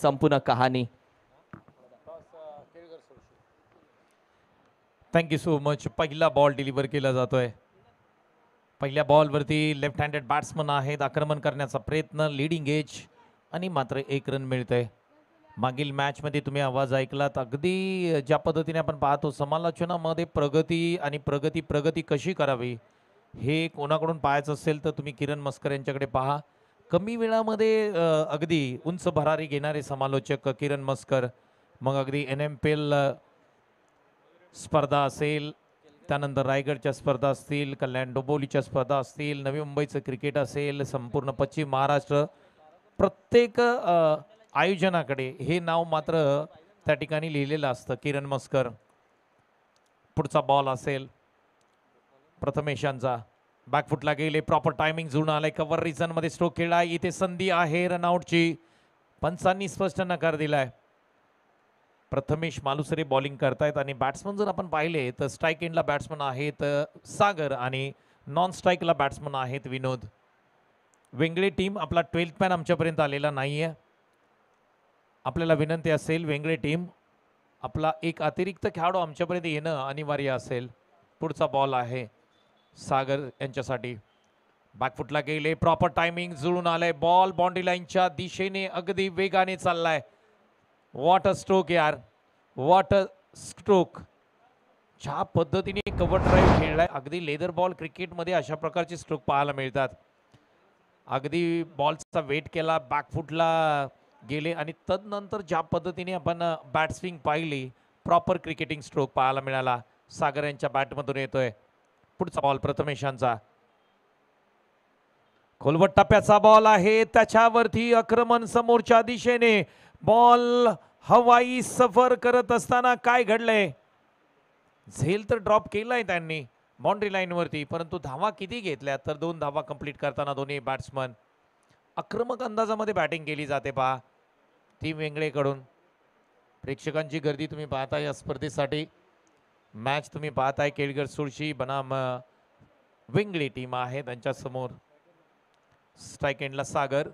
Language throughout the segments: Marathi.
संपूर्ण कहाणी. Thank you so much. पहिला बॉल डिलिव्हर केला जातोय. पहिल्या बॉलवरती लेफ्ट हँडेड बॅट्समन आहेत. आक्रमण करण्याचा प्रयत्न, लीडिंग एज आणि मात्र 1 रन मिळतंय. मागील मॅचमध्ये तुम्ही आवाज ऐकलात. अगदी ज्या पद्धतीने आपण पाहतो समालोचनामध्ये प्रगती आणि प्रगती कशी करावी हे कोणाकडून पाहायचं असेल तर तुम्ही किरण मस्कर यांच्याकडे पहा. कमी वेळामध्ये अगदी उंच भरारी घेणारे समालोचक किरण मस्कर. मग अगदी NMPL स्पर्धा असेल, त्यानंतर रायगडच्या स्पर्धा असतील, कल्याण डोंबिवलीच्या स्पर्धा असतील, नवी मुंबईचं क्रिकेट असेल, संपूर्ण पश्चिम महाराष्ट्र, प्रत्येक आयोजनाकडे हे नाव मात्र त्या ठिकाणी लिहिलेलं असतं, किरण मस्कर. पुढचा बॉल असेल प्रथमेशांचा. बॅकफुटला गेले, प्रॉपर टायमिंग जुळून आलाय, कव्हर रिझनमध्ये स्ट्रोक खेळला. इथे संधी आहे रनआउटची, पंचांनी स्पष्ट नकार दिलाय. प्रथमेश मालुसरे बॉलिंग करतायत आणि बॅट्समन जर आपण पाहिले तर स्ट्राईक एंडला बॅट्समन आहेत सागर आणि नॉन स्ट्राईकला बॅट्समन आहेत विनोद. वेंगळे टीम आपला 12th मॅन आमच्यापर्यंत आलेला नाहीये. आपल्याला विनंती असेल वेंगळे टीम आपला एक अतिरिक्त खेळाडू आमच्यापर्यंत येणं अनिवार्य असेल. पुढचा बॉल आहे सागर यांच्यासाठी. बॅकफुटला गेले, प्रॉपर टायमिंग जुळून आलंय. बॉल बाउंड्री लाईनच्या दिशेने अगदी वेगाने चाललाय. वॉट अ स्ट्रोक यार, वॉट अ स्ट्रोक. ज्या पद्धतीने कव्हर ड्राईव्ह खेळलाय, अगदी लेदर बॉल क्रिकेटमध्ये अशा प्रकारचे स्ट्रोक पाहायला मिळतात. अगदी बॉलचा वेट केला, बॅकफुटला गेले आणि तदनंतर ज्या पद्धतीने आपण बॅट्सविंग पाहिली, प्रॉपर क्रिकेटिंग स्ट्रोक पाहायला मिळाला. सागर यांच्या बॅटमधून येतोय. पुढचा बॉल प्रथमेशांचा. खोलवट टप्प्याचा बॉल आहे, त्याच्यावरती आक्रमण समोरच्या दिशेने. बॉल हवाई सफर करत असताना काय घडलंय? झेल तर ड्रॉप केलाय त्यांनी बाउंड्री लाईनवरती, परंतु धावा किती घेतल्या तर 2 धावा कंप्लीट करताना दोन्ही बॅट्समन. आक्रमक अंदाजामध्ये बॅटिंग केली जाते पहा टीम वेंगळेकडून. प्रेक्षकांची गर्दी तुम्ही पाहताय या स्पर्धेसाठी. मॅच तुम्ही पाहताय केळगर सुळशी बनाम वेंगळे टीम आहे त्यांच्यासमोर. स्ट्राईक एंडला सागर.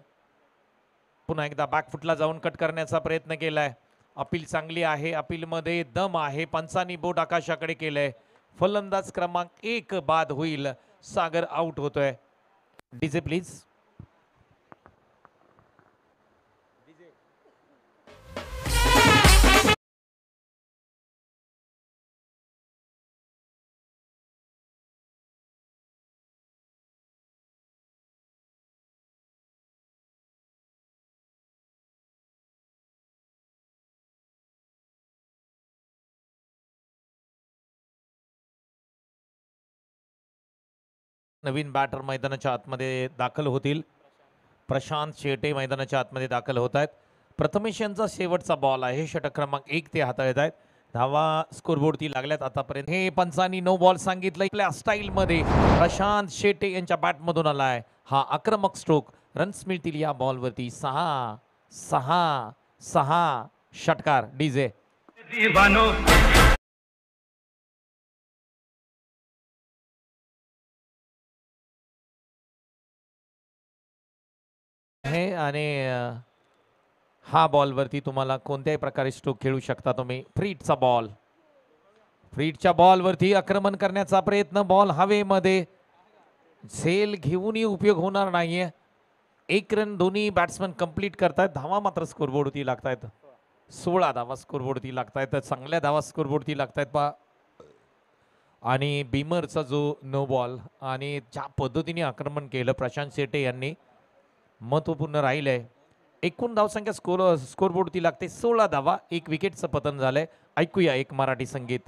पुन्हा एकदा बॅकफुटला जाऊन कट करण्याचा प्रयत्न केलाय. अपील चांगली आहे, अपीलमध्ये दम आहे. पंचांनी बोट आकाशाकडे केलंय. फलंदाज क्रमांक 1 बाद होईल. सागर आउट होतोय. DJ please. नवीन बॅटर मैदानाच्या आतमध्ये दाखल होतील. प्रशांत शेटे मैदानाच्या आतमध्ये दाखल होत आहेत. प्रथमेश यांचा शेवटचा बॉल आहे. षटक क्रमांक 1 ते हाताळत आहेत. धावा स्कोरबोर्डती लागल्यात आतापर्यंत. हे पंचांनी नो बॉल सांगितलं. आपल्या स्टाईलमध्ये प्रशांत शेटे यांच्या बॅटमधून आलाय हा आक्रमक स्ट्रोक. रन्स मिळतील या बॉलवरती 6 6 6. षटकार डीजे. आहे आणि हा बॉलवरती तुम्हाला कोणत्याही प्रकारे स्ट्रोक खेळू शकता तुम्ही. फ्रीटचा बॉल. फ्रीटच्या बॉलवरती आक्रमण करण्याचा प्रयत्न. बॉल हवेमध्ये. झेल घेऊनही उपयोग होणार नाहीये. 1 रन दोन्ही बॅट्समन कंप्लीट करतायत. धावा मात्र स्कोरबोर्डवरती लागतायत. 16 धावा स्कोरबोर्डवरती लागतायत. चांगल्या धावा स्कोरबोर्डवरती लागतायत पहा. आणि बीमरचा जो नो बॉल आणि ज्या पद्धतीने आक्रमण केलं प्रशांत शेटे यांनी महत्वपूर्ण राहिलंय. एकूण धावसंख्या स्कोरबोर्डवरती लागते 16 धावा. 1 विकेटचं पतन झालंय. ऐकूया एक मराठी संगीत.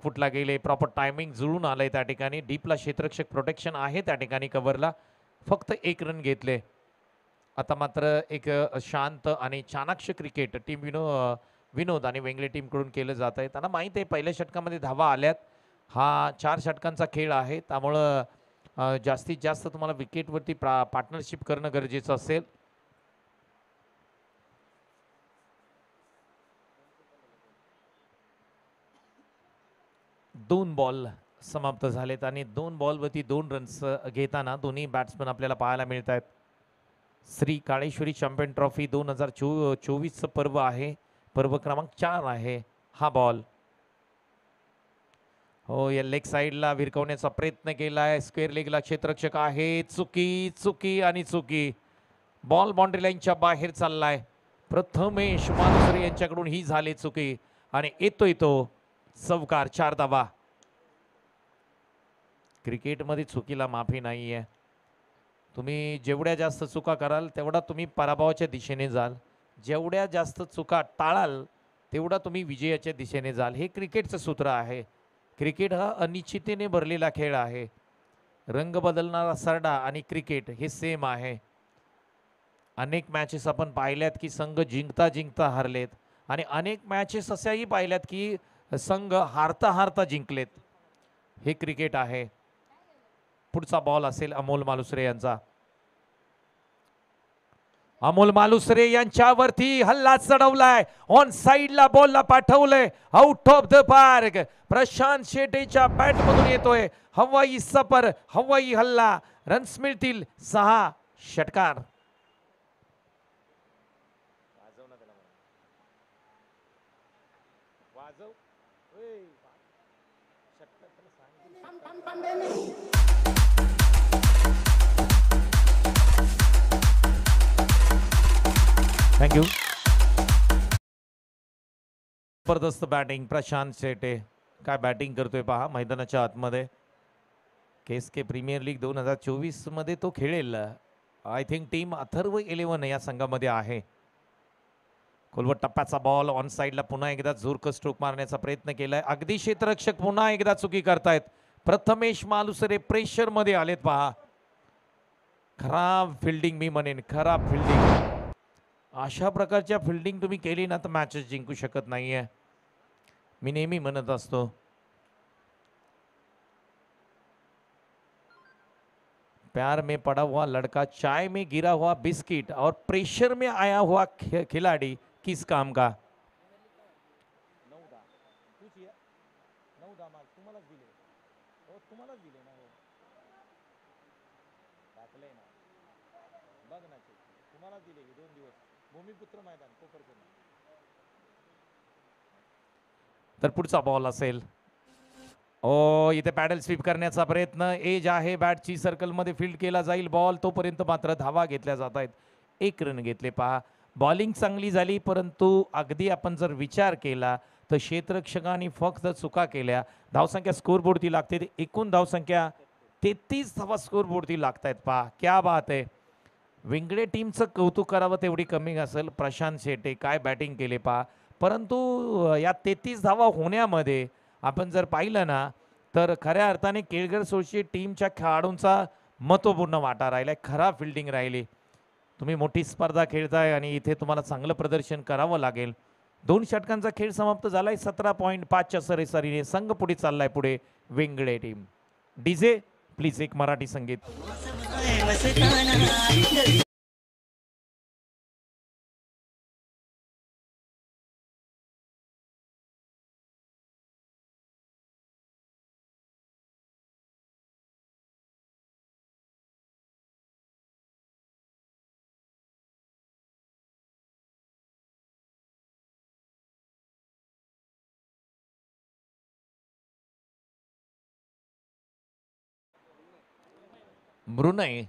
फुटला गेले, प्रॉपर टायमिंग जुळून आलंय त्या ठिकाणी. डीपला क्षेत्ररक्षक प्रोटेक्शन आहे त्या ठिकाणी कव्हरला. फक्त 1 रन घेतले. आता मात्र एक शांत आणि चाणाक्ष क्रिकेट टीम विनोद आणि वेंगळे टीमकडून केलं जात आहे. त्यांना माहीत आहे पहिल्या षटकामध्ये धावा आल्यात. हा 4 षटकांचा खेळ आहे, त्यामुळं जास्तीत जास्त तुम्हाला विकेटवरती पार्टनरशिप करणं गरजेचं असेल. दोन बॉल समाप्त झालेत आणि 2 बॉलवरती 2 रन्स घेताना दोन्ही बॅट्समन आपल्याला पाहायला मिळत आहेत. श्री काळेश्वरी चॅम्पियन ट्रॉफी 2024चं पर्व आहे. पर्व क्रमांक 4 आहे हा बॉल. हो, या लेग साईडला विरकवण्याचा प्रयत्न केलाय. स्क्वेअर लेगला क्षेत्ररक्षक आहे. चुकी चुकी आणि चुकी. बॉल बाउंड्री लाईनच्या बाहेर चाललाय. प्रथमेश मालुसरे यांच्याकडून ही झाली चुकी आणि येतोय तो चौकार. 4 धावा. क्रिकेटमध्ये चुकीला माफी नाहीये. तुम्ही जेवढ्या जास्त चुका कराल तेवढा तुम्ही पराभवाच्या दिशेने जाल. जेवढ्या जास्त चुका टाळाल तेवढा तुम्ही विजयाच्या दिशेने जाल. हे क्रिकेटचं सूत्र आहे. क्रिकेट हा अनिश्चिततेने भरलेला खेळ आहे. रंग बदलणारा सरडा आणि क्रिकेट हे सेम आहे. अनेक मॅचेस आपण पाहिल्यात की संघ जिंकता जिंकता हारलेत आणि अनेक मॅचेस अशाही पाहिल्यात की संघ हारता हारता जिंकलेत. हे क्रिकेट आहे. पुढचा बॉल असेल अमोल मालुसरे यांचा. अमोल मालुसरे यांच्यावरती हल्ला चढवलाय. ऑन साइडला बॉलला पाठवलंय. Out of the park. Prashant शेटेच्या बॅट मधून येतोय हवाई सफर, हवाई हल्ला. रन्स मिळतील 6. षटकार. थँक्यू. जबरदस्त बॅटिंग प्रशांत शेटे. काय बॅटिंग करतोय पहा मैदानाच्या आतमध्ये. केएसके प्रीमियर लीग 2024 मध्ये तो खेळेल. आय थिंक टीम अथर्व 11 या संघामध्ये आहे. खोलवट टप्प्याचा बॉल ऑन साइडला पुन्हा एकदा जोरकस स्ट्रोक मारण्याचा प्रयत्न केलाय. अगदी क्षेत्ररक्षक पुन्हा एकदा चुकी करतायत. प्रथमेश मालुसरे प्रेशर मध्ये आलेत पहा. खराब फिल्डिंग मी म्हणेन, खराब फिल्डिंग. अशा प्रकारच्या फिल्डिंग तुम्ही केली ना तर मॅचेस जिंकू शकत नाहीये. मी नेहमी म्हणत असतो. प्यार में पड़ा हुआ लड़का, चाय में गिरा हुआ बिस्किट और प्रेशर में आया हुआ खिलाड़ी किस काम का. तर पुढचा बॉल असेल. ओ, इथे पॅडल स्वीप करण्याचा प्रयत्न. एज आहे बॅटची, सर्कलमध्ये फील्ड केला जाईल बॉल. तोपर्यंत मात्र धावा घेतल्या जात आहेत. 1 रन घेतले पहा. बॉलिंग चांगली झाली, परंतु अगदी आपण जर विचार केला तर क्षेत्ररक्षकांनी फक्त चुका केल्या. धावसंख्या स्कोरबोर्डती लागते. एकूण धावसंख्या 33 धावा स्कोरबोर्डती लागतायत पहा. क्या बात आहे. वेंगळे टीमचं कौतुक करावं तेवढी कमी असेल. प्रशांत शेटे काय बॅटिंग केले पहा. परंतु या 33 धावा होण्यामध्ये आपण जर पाहिलं ना तर खऱ्या अर्थाने केळकर सोळशी टीमच्या खेळाडूंचा महत्त्वपूर्ण वाटा राहिलाय. खराब फिल्डिंग राहिली. तुम्ही मोठी स्पर्धा खेळताय आणि इथे तुम्हाला चांगलं प्रदर्शन करावं लागेल. 2 षटकांचा खेळ समाप्त झालाय. 17.5च्या सरासरीने संघ पुढे चाललाय. पुढे वेंगळे टीम. डीजे प्लीज एक मराठी संगीत. ब्रुनाई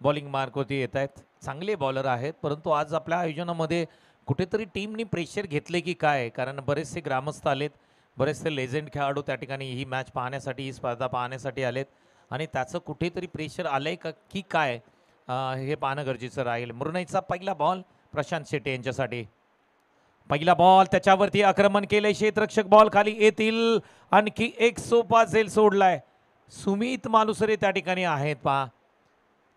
बॉलिंग मार्क होती येत आहेत. चांगले बॉलर आहेत, परंतु आज आपल्या आयोजनामध्ये कुठेतरी टीमनी प्रेशर घेतले की काय. कारण बरेचसे ग्रामस्थ आलेत, बरेचसे लेजेंड खेळाडू त्या ठिकाणी ही मॅच पाहण्यासाठी, ही स्पर्धा पाहण्यासाठी आलेत आणि त्याचं कुठेतरी प्रेशर आलंय का की काय हे पाहणं गरजेचं राहील. मृणाईचा पहिला बॉल प्रशांत शेटे यांच्यासाठी. पहिला बॉल त्याच्यावरती आक्रमण केले क्षेत्ररक्षक, बॉल खाली येतील. आणखी एक सोपा झेल सोडलाय. सुमित मालुसरे त्या ठिकाणी आहेत पहा.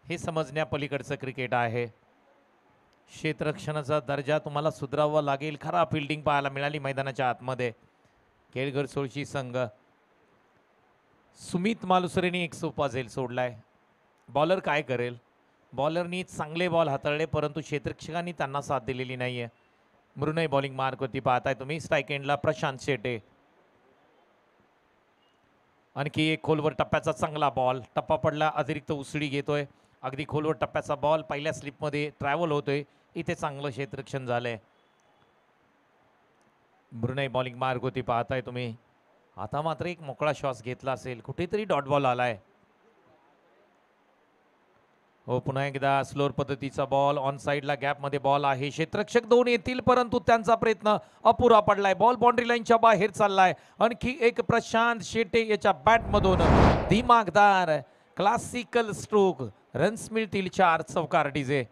हे समजण्या पलीकडचं क्रिकेट आहे. क्षेत्ररक्षणाचा दर्जा तुम्हाला सुधारावा लागेल. खरा फिल्डिंग पाहायला मिळाली मैदानाच्या आतमध्ये. केळघर सोळशी संघ. सुमित मालुसरेने एक सोपा झेल सोडलाय. बॉलर काय करेल? बॉलरनी चांगले बॉल हाताळले परंतु क्षेत्ररक्षकांनी त्यांना साथ दिलेली नाहीये. मृण्मयी बॉलिंग मार्कवरती पाहताय तुम्ही. स्ट्राईक एंडला प्रशांत शेटे. आणखी एक खोलवर टप्प्याचा चांगला बॉल. टप्पा पडला, अतिरिक्त उसळी घेतोय. अगदी खोलवर टप्प्याचा बॉल पहिल्या स्लिपमध्ये ट्रॅव्हल होतोय. इथे चांगलं क्षेत्ररक्षण झालंय. मृण्मयी बॉलिंग मार्ग होती पाहताय तुम्ही. आता मात्र एक मोकळा श्वास घेतला असेल. कुठेतरी डॉट बॉल आलाय. हो, पुन्हा एकदा स्लोअर पद्धतीचा बॉल. ऑन साईडला गॅपमध्ये बॉल आहे. क्षेत्ररक्षक दोन येतील परंतु त्यांचा प्रयत्न अपुरा पडलाय. बॉल बाउंड्री लाईनच्या बाहेर चाललाय. आणखी एक प्रशांत शेटे याच्या बॅटमधून दिमागदार क्लासिकल स्ट्रोक. रन्स मिळतील 4 चौकार डीजे.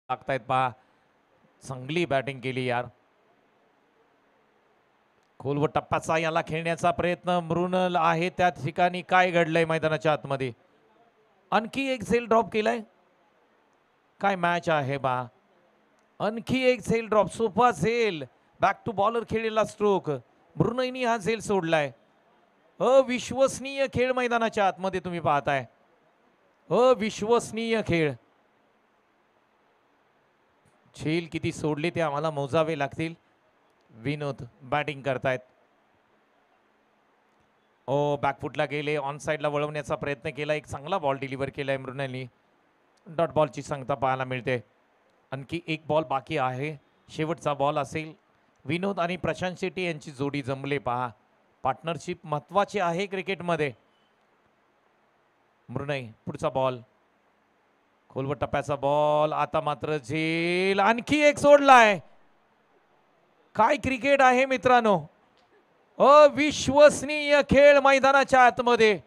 लागतायत पहा. चांगली बॅटिंग केली यार. खोलवर टप्प्याचा याला खेळण्याचा प्रयत्न. मृणाल आहे त्या ठिकाणी. काय घडलंय मैदानाच्या आतमध्ये? आणखी एक झेल ड्रॉप केलाय. काय मॅच आहे बा. आणखी एक झेल ड्रॉप. सोपा झेल. बॅक टू बॉलर खेळलेला स्ट्रोक. मृणालनी हा झेल सोडलाय. अविश्वसनीय खेळ मैदानाच्या आतमध्ये तुम्ही पाहताय. अविश्वसनीय खेळ. झेल किती सोडले ते आम्हाला मोजावे लागतील. विनोद बॅटिंग करतायत. बॅकफुटला गेले. ऑन साईडला वळवण्याचा प्रयत्न केला. एक चांगला बॉल डिलिव्हर केलाय मृणालनी. डॉट बॉलची सांगता पाहायला मिळते. आणखी एक बॉल बाकी आहे. शेवटचा बॉल असेल. विनोद आणि प्रशांत शेट्टी यांची जोडी जमले पहा. पार्टनरशिप महत्वाची आहे क्रिकेटमध्ये. मृणाल पुढचा बॉल. खोलवर टप्प्याचा बॉल. आता मात्र झेल. आणखी एक सोडलाय. काय क्रिकेट आहे मित्रांनो. अविश्वसनीय खेळ मैदानाच्या आतमध्ये.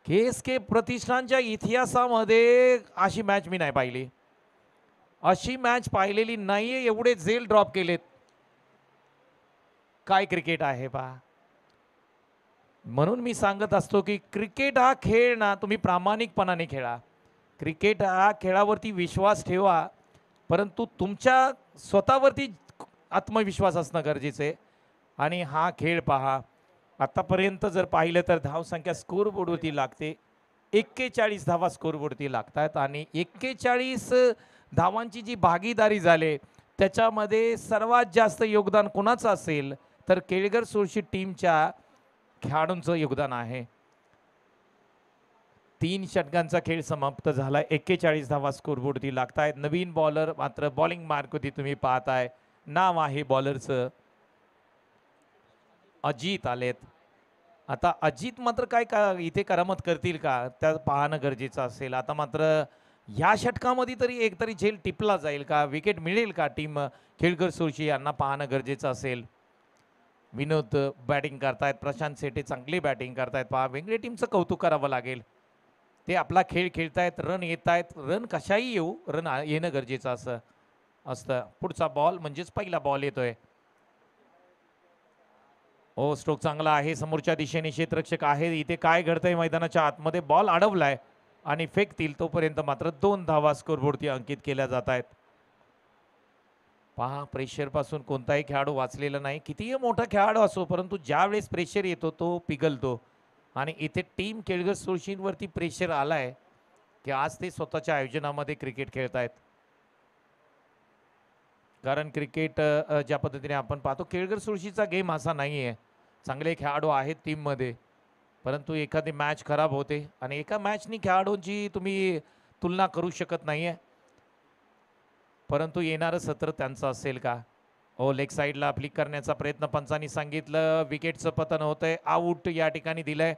KSK प्रतिष्ठानच्या इतिहासामध्ये अशी मॅच मी नाही पाहिली. अशी मॅच पाहिलेली नाहीये. एवढे झेल ड्रॉप केलेत. काय क्रिकेट आहे पहा. म्हणून मी सांगत असतो की क्रिकेट हा खेळ ना तुम्ही प्रामाणिकपणाने खेळा. क्रिकेट हा खेळावरती विश्वास ठेवा परंतु तुमच्या स्वतःवरती आत्मविश्वास असणं गरजेचं आहे. आणि हा खेळ पहा. आतापर्यंत जर पाहिलं तर धावसंख्या स्कोरबोर्डवरती लागते. 41 धावा स्कोरबोर्डवरती लागतात आणि 41 धावांची जी भागीदारी झाली त्याच्यामध्ये सर्वात जास्त योगदान कोणाचं असेल तर केळघर सोळशी टीमच्या खेळाडूंचं योगदान आहे. 3 षटकांचा खेळ समाप्त झालाय. 41 धावा स्कोरबोर्डवरती लागतायत. नवीन बॉलर मात्र बॉलिंग मार्कवरती तुम्ही पाहताय. नाव आहे बॉलरचं अजित आलेत. आता अजित मात्र काय का इथे करामत करतील का त्या पाहणं गरजेचं असेल. आता मात्र या षटकामध्ये तरी एकतरी झेल टिपला जाईल का, विकेट मिळेल का टीम केळघर सोळशी यांना पाहणं गरजेचं असेल. विनोद बॅटिंग करतायत. प्रशांत शेटे चांगली बॅटिंग करतायत पहा. वेगळ्या टीमचं कौतुक करावं लागेल. ते आपला खेळ खेळतायत. रन येत आहेत. रन कशाही येऊ रन येणं गरजेचं असतं. पुढचा बॉल म्हणजेच पहिला बॉल येतोय. स्ट्रोक चांगला आहे. समोरच्या दिशेने क्षेत्ररक्षक आहे. इथे काय घडतंय मैदानाच्या आतमध्ये. बॉल अडवलाय आणि फेकतील. तोपर्यंत मात्र 2 धावा स्कोरबोर्डवरती अंकित केल्या जात आहेत. पहा प्रेशर पासून कोणताही खेळाडू वाचलेला नाही. कितीही मोठा खेळाडू असो परंतु ज्या वेळेस प्रेशर येतो तो पिघलतो. आणि इथे टीम केळघर सोळशीवरती प्रेशर आलाय की आज ते स्वतःच्या आयोजनामध्ये क्रिकेट खेळतायत. कारण क्रिकेट ज्या पद्धतीने आपण पाहतो केळघर सोळशीचा गेम असा नाही आहे. चांगले खेळाडू आहेत टीममध्ये परंतु एखादी मॅच खराब होते आणि एका मॅचनी खेळाडूंची तुम्ही तुलना करू शकत नाही आहे. परंतु येणारं सत्र त्यांचं असेल का. लेग साईडला फ्लिक करण्याचा प्रयत्न पंचांनी सांगितलं. विकेटचं पतन होतंय. आऊट या ठिकाणी दिलंय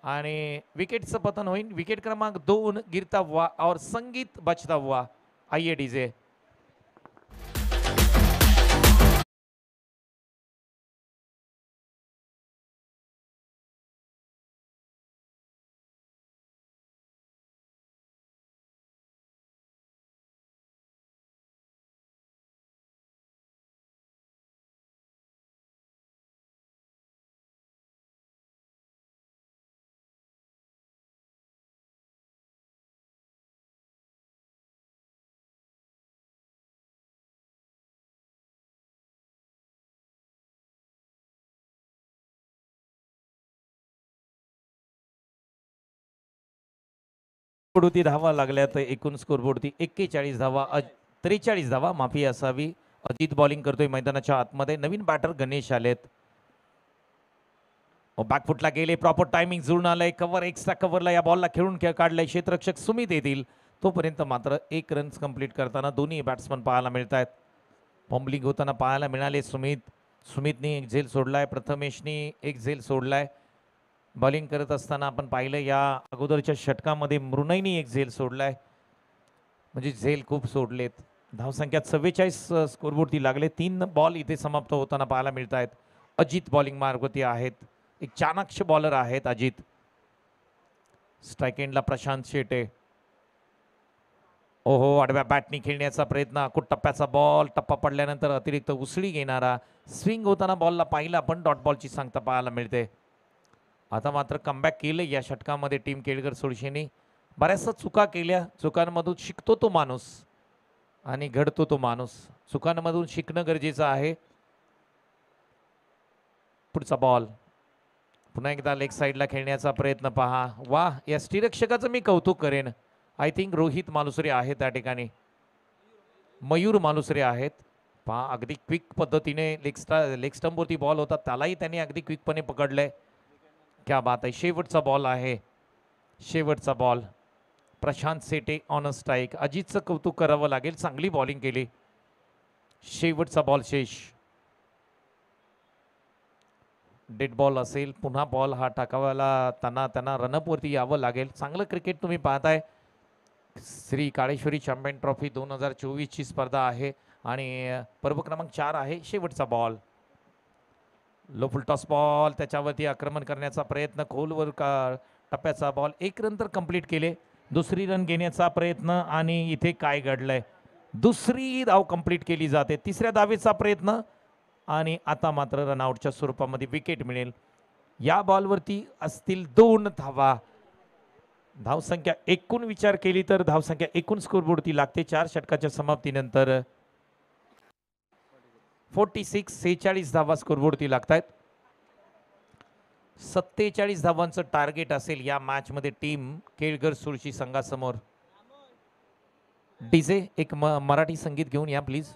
आणि विकेटचं पतन होईल. विकेट क्रमांक 2 गिरता हुआ और संगीत बचता हुआ. आइए डीजे. स्कोरवरती धावा लागल्या तर एकूण स्कोरवरती 41 धावा 43 धावा माफी असावी. अजित बॉलिंग करतोय मैदानाच्या आतमध्ये. नवीन बॅटर गणेश आलेत. बॅकफुटला गेले, प्रॉपर टायमिंग जुळून आलंय. कव्हर एक्स्ट्रा कव्हरला या बॉलला खेळून काढलाय क्षेत्ररक्षक सुमित येतील. तोपर्यंत मात्र 1 रन्स कंप्लीट करताना दोन्ही बॅट्समन पाहायला मिळत आहेत. बॉम्बलिंग होताना पाहायला मिळाले सुमितने एक झेल सोडलाय, प्रथमेशनी एक झेल सोडलाय. बॉलिंग करत असताना आपण पाहिलं या अगोदरच्या षटकामध्ये मृणयनी एक झेल सोडलाय. म्हणजे झेल खूप सोडलेत. धावसंख्या 44 स्कोरवरती लागले. 3 बॉल इथे समाप्त होताना पाहायला मिळत आहेत. अजित बॉलिंग मार्गवरती आहेत. एक चाणाक्ष बॉलर आहेत अजित. स्ट्राईक एंडला प्रशांत शेटे. ओहो, आडव्या बॅटनी खेळण्याचा प्रयत्न. टप्प्याचा बॉल, टप्पा पडल्यानंतर अतिरिक्त उसळी घेणारा. स्विंग होताना बॉलला पाहिला पण डॉट बॉलची सांगता पाहायला मिळते. आता मात्र कमबॅक केलं या षटकामध्ये टीम केळकर सोळशेनी. बऱ्याचशा चुका केल्या. चुकांमधून शिकतो तो माणूस आणि घडतो तो माणूस. चुकांमधून शिकणं गरजेचं आहे. पुढचा बॉल पुन्हा एकदा लेग साईडला खेळण्याचा प्रयत्न पहा. वा, या स्टिरक्षकाचं मी कौतुक करेन. आय थिंक रोहित मालुसरे आहेत त्या ठिकाणी. मयूर मालुसरे आहेत. पहा, अगदी क्विक पद्धतीने लेग स्टंपवरती बॉल होता, त्यालाही त्यांनी अगदी क्विकपणे पकडलंय. क्या बात आहे. शेवटचा बॉल आहे. शेवटचा ball. Prashant Sete on a strike. अजितचं कौतुक करावं लागेल, चांगली बॉलिंग केली. शेवटचा बॉल शेष. डेड बॉल असेल. पुन्हा बॉल हा टाकावायला त्यांना रनअपवरती यावं लागेल. चांगलं क्रिकेट तुम्ही पाहताय. श्री काळेश्वरी चॅम्पियन ट्रॉफी 2024ची स्पर्धा आहे आणि पर्व क्रमांक 4 आहे. शेवटचा बॉल. लो फुल टॉस बॉल. त्याच्यावरती आक्रमण करण्याचा प्रयत्न. खोलवर टप्प्याचा बॉल. 1 रन तर कंप्लीट केले. दुसरी रन घेण्याचा प्रयत्न आणि इथे काय घडलंय. दुसरी धाव कंप्लीट केली जाते. तिसऱ्या धावेचा प्रयत्न आणि आता मात्र रनआउटच्या स्वरूपामध्ये विकेट मिळेल. या बॉलवरती असतील 2 धावा. धावसंख्या एकूण विचार केली तर धावसंख्या एकूण स्कोरबोर्डती लागते 4 षटकाच्या समाप्तीनंतर. 46 धावा स्कोरबोर्डती लागतायत. 47 धावांचं टार्गेट असेल या मॅच मध्ये टीम केळकर सुळशी संघासमोर. डीजे एक मराठी संगीत घेऊन या प्लीज.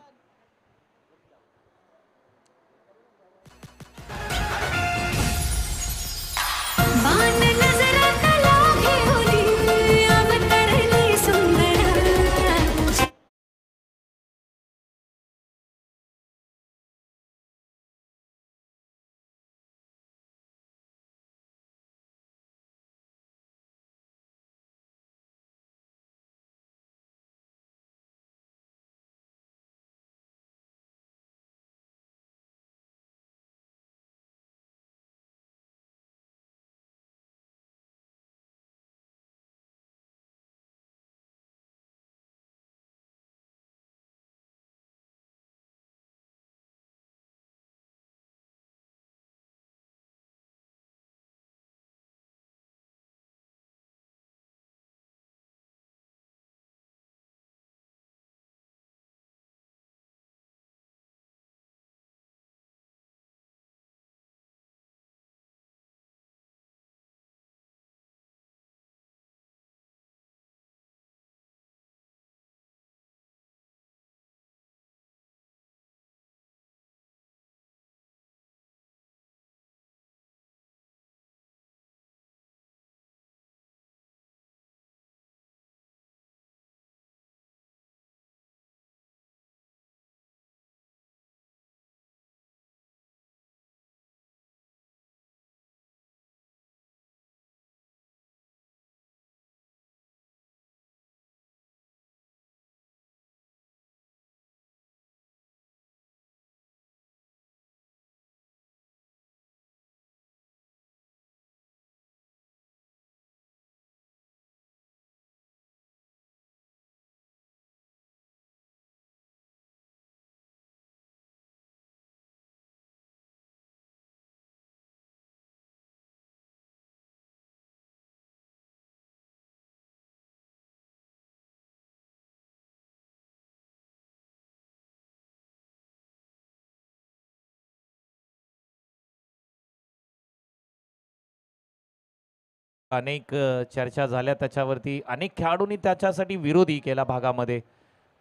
अनेक चर्चा झाल्या त्याच्यावरती. अनेक खेळाडूंनी त्याच्यासाठी विरोधही केला भागामध्ये.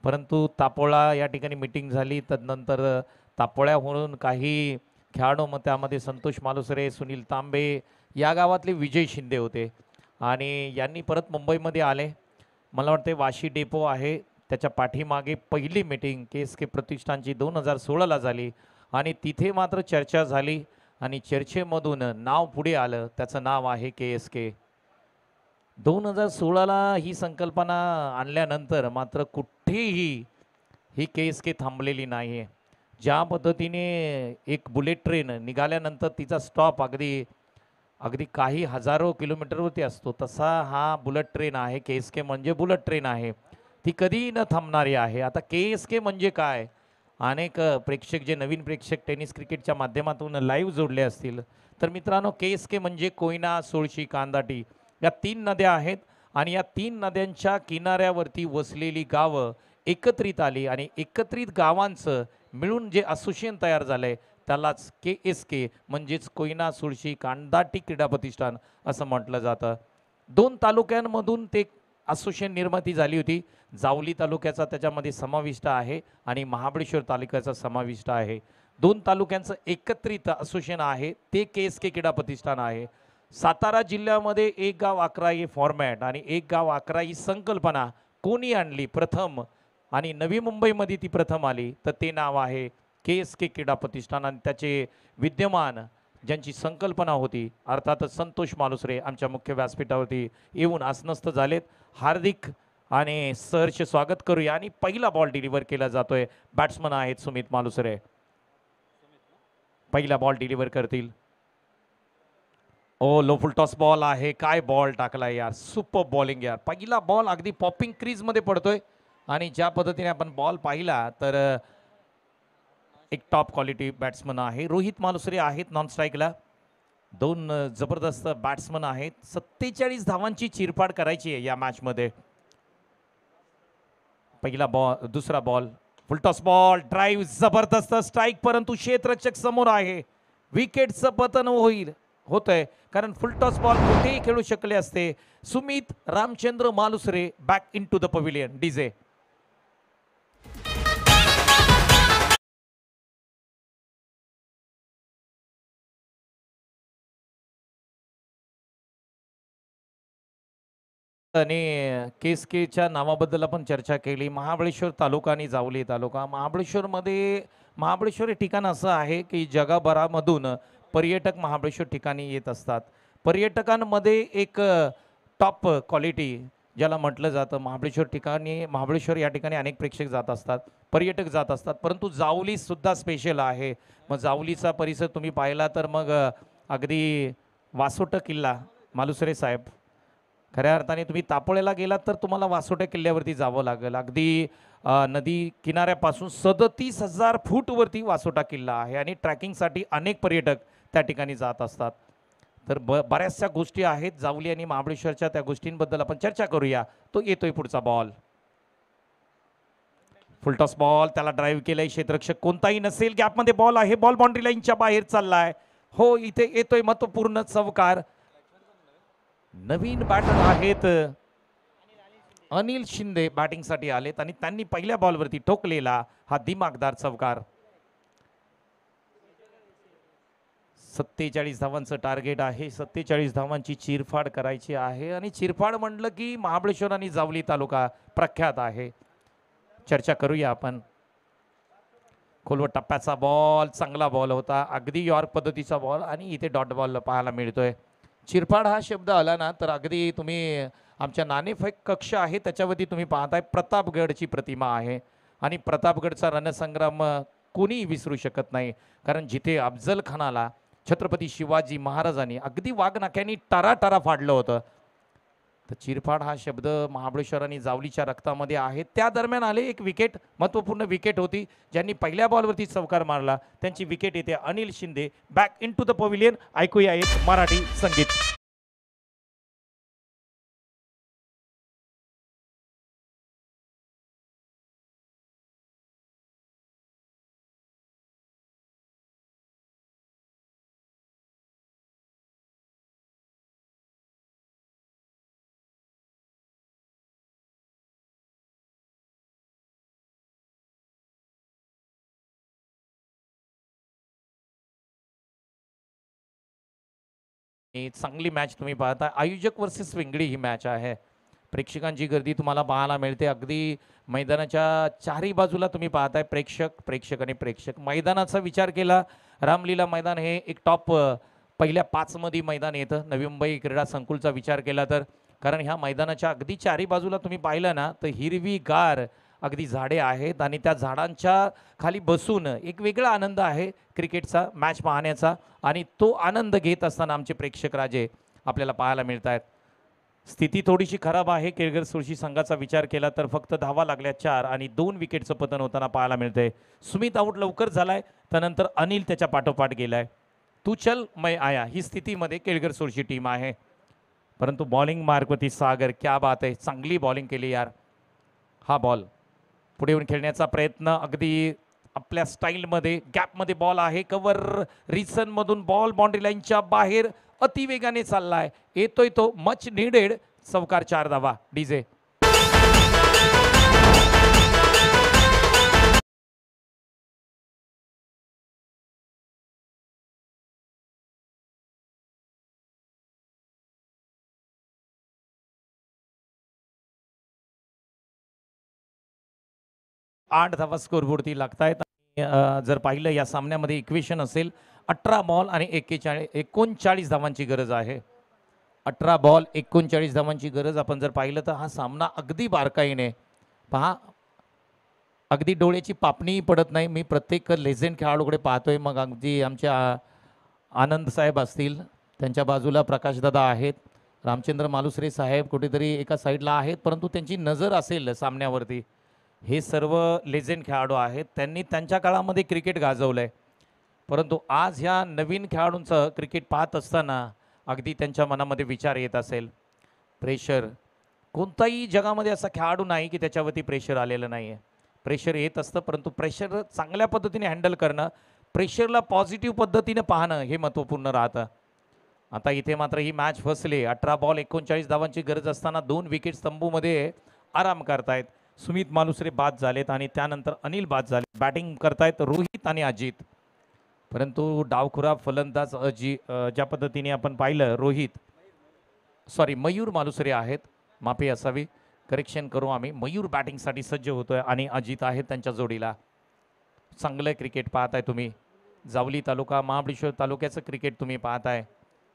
परंतु तापोळा या ठिकाणी मीटिंग झाली. तदनंतर तापोळ्याहून काही खेळाडू, मग त्यामध्ये संतोष मालुसरे, सुनील तांबे या गावातले विजय शिंदे होते आणि यांनी परत मुंबईमध्ये आले. मला वाटते वाशी डेपो आहे त्याच्या पाठीमागे पहिली मीटिंग KSK प्रतिष्ठानची 2016ला झाली आणि तिथे मात्र चर्चा झाली आणि चर्चेमधून नाव पुढे आलं. त्याचं नाव आहे KSK. 2016ला ही संकल्पना आणल्यानंतर मात्र कुठेही ही KSK थांबलेली नाही आहे. ज्या पद्धतीने एक बुलेट ट्रेन निघाल्यानंतर तिचा स्टॉप अगदी अगदी काही हजारो किलोमीटरवरती असतो, तसा हा बुलेट ट्रेन आहे. KSK म्हणजे बुलेट ट्रेन आहे, ती कधीही न थांबणारी आहे. आता KSK म्हणजे काय, अनेक प्रेक्षक, जे नवीन प्रेक्षक टेनिस क्रिकेटच्या माध्यमातून लाईव्ह जोडले असतील, तर मित्रांनो KSK म्हणजे कोयना, सोळशी, कांदाटी या 3 नद्या आहेत आणि या 3 नद्यांच्या किनाऱ्यावरती वसलेली गावं एकत्रित आली आणि एकत्रित गावांचं मिळून जे असोसिएशन तयार झालंय त्यालाच KSK म्हणजेच कोयना, सुळशी, कांदाटी क्रीडा प्रतिष्ठान असं म्हटलं जातं. 2 तालुक्यांमधून ते असोसिएशन निर्मिती झाली होती. जावली तालुक्याचा त्याच्यामध्ये समाविष्ट आहे आणि महाबळेश्वर तालुक्याचा समाविष्ट आहे. 2 तालुक्यांचं एकत्रित असोसिएशन आहे ते KSK क्रीडा प्रतिष्ठान आहे. सातारा जिल्ह्यामध्ये एक गाव 11 ही फॉर्मॅट आणि एक गाव 11 ही संकल्पना कोणी आणली प्रथम आणि नवी मुंबईमध्ये ती प्रथम आली, तर ते नाव आहे KSK क्रीडा प्रतिष्ठान आणि त्याचे विद्यमान ज्यांची संकल्पना होती अर्थातच संतोष मालुसरे आमच्या मुख्य व्यासपीठावरती येऊन आसनस्थ झालेत. हार्दिक आणि सहर्ष स्वागत करूया आणि पहिला बॉल डिलिव्हर केला जातोय. बॅट्समन आहेत सुमित मालुसरे, पहिला बॉल डिलिव्हर करतील. ओ, लो फुल टॉस बॉल आहे. काय बॉल टाकलाय यार, सुपर बॉलिंग यार. पहिला बॉल अगदी पॉपिंग क्रीज मध्ये पडतोय आणि ज्या पद्धतीने आपण बॉल पाहिला तर एक टॉप क्वालिटी बॅट्समन आहे. रोहित मालुसरे आहेत नॉन स्ट्राईकला. 2 जबरदस्त बॅट्समन आहेत. 47 धावांची चिरफाड करायची आहे या मॅचमध्ये. पहिला बॉल, दुसरा बॉल, फुलटॉस बॉल, ड्राईव्ह, जबरदस्त स्ट्राईक, परंतु क्षेत्ररक्षक समोर आहे. विकेटचं पतन होतंय कारण फुलटॉस बॉल कुठेही खेळू शकले असते. Sumit Ramchandra Malusare back into the pavilion. DJ आणि KSKच्या नावाबद्दल आपण चर्चा केली. महाबळेश्वर तालुका आणि जावली तालुका. महाबळेश्वर हे ठिकाण असं आहे की जगभरामधून पर्यटक महाबळेश्वर ठिकाणी येत असतात. पर्यटकांमध्ये एक टॉप क्वालिटी ज्याला म्हटलं जातं, महाबळेश्वर या ठिकाणी अनेक प्रेक्षक जात असतात, पर्यटक जात असतात, परंतु जावली सुद्धा स्पेशल आहे. मग जावलीचा परिसर तुम्ही पाहिला तर मग अगदी वासोटा किल्ला, मालुसरे साहेब, खऱ्या अर्थाने तुम्ही तापोळ्याला गेलात तर तुम्हाला वासोट्या किल्ल्यावरती जावं लागेल. अगदी नदी किनाऱ्यापासून 37,000 फूटवरती वासोटा किल्ला आहे आणि ट्रॅकिंगसाठी अनेक पर्यटक त्या ठिकाणी जात असतात. तर बऱ्याचशा गोष्टी आहेत जावली आणि महाबळेश्वरच्या, त्या गोष्टींबद्दल आपण चर्चा करूया. तो येतोय पुढचा बॉल, फुलटॉस बॉल, त्याला ड्राईव्ह केलंय. क्षेत्ररक्षक कोणताही नसेल, गॅपमध्ये बॉल आहे, बॉल बाउंड्री लाईनच्या बाहेर चाललाय. हो, इथे येतोय महत्वपूर्ण चवकार. नवीन बॅटर आहेत अनिल शिंदे, बॅटिंगसाठी आलेत आणि त्यांनी पहिल्या बॉलवरती ठोकलेला हा दिमागदार चौकार. 47 धावांचं टार्गेट आहे. 47 धावांची चिरफाड करायची आहे आणि चिरफाड म्हटलं की महाबळेश्वर आणि जावली तालुका प्रख्यात आहे. चर्चा करूया आपण. खोलवर टप्प्याचा बॉल, चांगला बॉल होता, अगदी यॉर्क पद्धतीचा बॉल आणि इथे डॉट बॉल पाहायला मिळतोय. चिरफाड हा शब्द आला ना तर अगदी तुम्ही आमच्या नाणेफेक कक्ष आहे त्याच्यावरती तुम्ही पाहताय प्रतापगडची प्रतिमा आहे आणि प्रतापगडचा रणसंग्राम कोणी विसरू शकत नाही. कारण जिथे अफजल खानाला छत्रपती शिवाजी महाराजांनी अगदी वाघनाक्यांनी टाराटारा फाडलं होतं, तर चिरफाड हा शब्द महाबळेश्वर आणि जावलीच्या रक्तामध्ये आहे. त्या दरम्यान आले एक विकेट, महत्त्वपूर्ण विकेट होती. ज्यांनी पहिल्या बॉलवरती चौकार मारला त्यांची विकेट येते. Anil Shinde back into the pavilion. ऐकूया एक मराठी संगीत. चांगली मॅच तुम्ही पाहता. आयोजक वर्सेस वेंगळी ही मॅच आहे. प्रेक्षकांची गर्दी तुम्हाला पाहायला मिळते. अगदी मैदानाच्या चारही बाजूला तुम्ही पाहताय प्रेक्षक, प्रेक्षक आणि प्रेक्षक. मैदानाचा विचार केला, रामलीला मैदान हे एक टॉप पहिल्या 5 मध्ये मैदान येतं नवी मुंबई क्रीडा संकुलचा विचार केला तर. कारण ह्या मैदानाच्या अगदी चारही बाजूला तुम्ही पाहिलं ना तर हिरवीगार अगदी झाडे आहेत आणि त्या झाडांच्या खाली बसून एक वेगळा आनंद आहे क्रिकेटचा मॅच पाहण्याचा आणि तो आनंद घेत असताना आमचे प्रेक्षक राजे आपल्याला पाहायला मिळत आहेत. स्थिती थोडीशी खराब आहे. केळगर सुळशी संघाचा विचार केला तर फक्त धावा लागल्या 4 आणि 2 विकेटचं पतन होताना पाहायला मिळतंय. सुमित आऊट लवकर झालाय, त्यानंतर अनिल त्याच्या पाठोपाठ गेलाय. तू चल मैं आया ही स्थितीमध्ये केळगर सुळशी टीम आहे. परंतु बॉलिंग मार्गवरती सागर क्या बात आहे, चांगली बॉलिंग केली यार. हा बॉल पुढे येऊन खेळण्याचा प्रयत्न अगदी आपल्या स्टाईलमध्ये गॅपमध्ये बॉल आहे. कव्हर रिसनमधून बॉल बाउंड्री लाईनच्या बाहेर अतिवेगाने चाललाय. येतोय तो मच नीडेड चौकार 4 धावा. डीजे 8 धावा स्कोरवरती लागतायत. जर पाहिलं या सामन्यामध्ये इक्वेशन असेल 18 बॉल आणि 39 धावांची गरज आहे. 18 बॉल 39 धावांची गरज. आपण जर पाहिलं तर हा सामना अगदी बारकाईने पहा, अगदी डोळ्याची पापणी पडत नाही. मी प्रत्येक लेजेंड खेळाडूकडे पाहतोय. मग अगदी आमच्या आनंद साहेब असतील, त्यांच्या बाजूला प्रकाशदादा आहेत, रामचंद्र मालुसरे साहेब कुठेतरी एका साईडला आहेत, परंतु त्यांची नजर असेल सामन्यावरती. हे सर्व लेजेंड खेळाडू आहेत, त्यांनी त्यांच्या काळामध्ये क्रिकेट गाजवलंय. परंतु आज ह्या नवीन खेळाडूंचं क्रिकेट पाहत असताना अगदी त्यांच्या मनामध्ये विचार येत असेल. प्रेशर, कोणताही जगामध्ये असा खेळाडू नाही की त्याच्यावरती प्रेशर आलेलं नाही आहे. प्रेशर येत असतं, परंतु प्रेशर चांगल्या पद्धतीने हँडल करणं, प्रेशरला पॉझिटिव्ह पद्धतीने पाहणं हे महत्त्वपूर्ण राहतं. आता इथे मात्र ही मॅच फसली. 18 बॉल 39 धावांची गरज असताना 2 विकेट तंबूमध्ये आराम करतायत. सुमित मालुसरे बाद झालेत आणि त्यानंतर अनिल बाद झाले. बॅटिंग करतायत रोहित आणि अजित. परंतु डावखुरा फलंदाज ज्या पद्धतीने आपण पाहिलं मयूर मालुसरे आहेत, माफी असावी, करेक्शन करू आम्ही. मयूर बॅटिंगसाठी सज्ज होतोय आणि अजित आहेत त्यांच्या जोडीला. चांगलं क्रिकेट पाहताय तुम्ही. जावली तालुका महाबळेश्वर तालुक्याचं क्रिकेट तुम्ही पाहताय.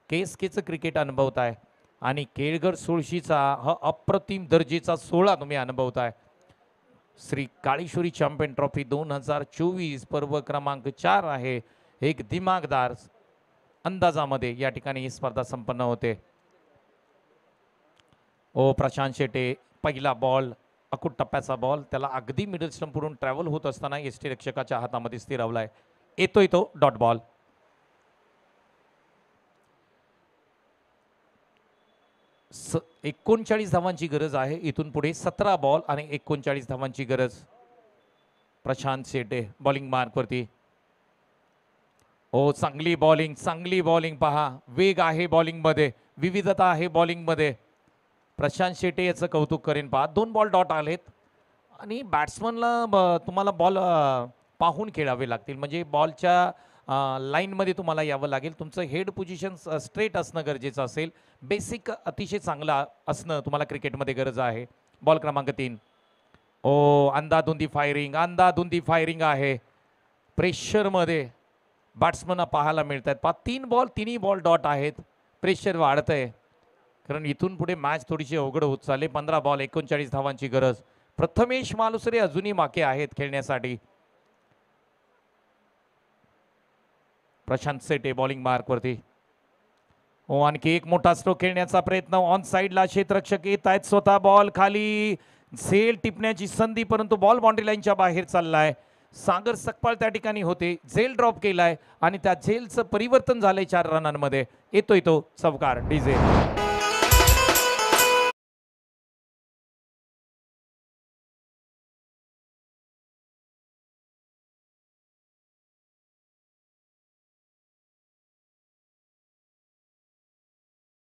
केसकेचं क्रिकेट अनुभवताय आणि केळगर सुळशीचा हा अप्रतिम दर्जेचा 16 तुम्ही अनुभवताय. श्री काळेश्वरी चॅम्पियन ट्रॉफी 2024 पर्व क्रमांक 4 आहे. एक दिमागदार अंदाजामध्ये या ठिकाणी ही स्पर्धा संपन्न होते. प्रशांत शेटे, पहिला बॉल अकुट टप्प्याचा बॉल, त्याला अगदी मिडल स्टंपवरून ट्रॅव्हल होत असताना एसटी रक्षकाच्या हातामध्ये स्थिरावलाय. येतोय तो डॉट बॉल. 39 धावांची गरज आहे. इथून पुढे 17 बॉल आणि 39 धावांची गरज. प्रशांत शेटे बॉलिंग मार्कवरती. चांगली बॉलिंग पहा. वेग आहे बॉलिंगमध्ये, विविधता आहे बॉलिंगमध्ये. प्रशांत शेटे याचं कौतुक करेन. पहा 2 बॉल डॉट आलेत आणि बॅट्समनला तुम्हाला बॉल पाहून खेळावे लागतील. म्हणजे बॉलच्या लाईनमध्ये तुम्हाला यावं लागेल. तुमचं हेड पोझिशन स्ट्रेट असणं गरजेचं असेल. बेसिक अतिशय चांगला असणं तुम्हाला क्रिकेटमध्ये गरज आहे. बॉल क्रमांक 3. अंधाधुंदी फायरिंग आहे. प्रेशरमध्ये बॅट्समन पाहायला मिळत आहेत. 3 बॉल 3ही बॉल डॉट आहेत. प्रेशर वाढतंय कारण इथून पुढे मॅच थोडीशी अवघड होत चालली. 15 बॉल 39 धावांची गरज. प्रथमेश मालुसरे अजूनही मागे आहेत खेळण्यासाठी. प्रशांत शेटे बॉलिंग मार्कवरती. आणखी एक मोठा स्ट्रोक खेळण्याचा प्रयत्न. ऑन साइडला क्षेत्ररक्षक येत आहेत. स्वतः बॉल खाली, झेल टिपण्याची संधी, परंतु बॉल बाउंड्री लाईनच्या बाहेर चाललाय. सागर सकपाळ त्या ठिकाणी होते, झेल ड्रॉप केलाय आणि त्या झेलचं परिवर्तन झालंय 4 रनांमध्ये. येतोय तो चौकार. डीजे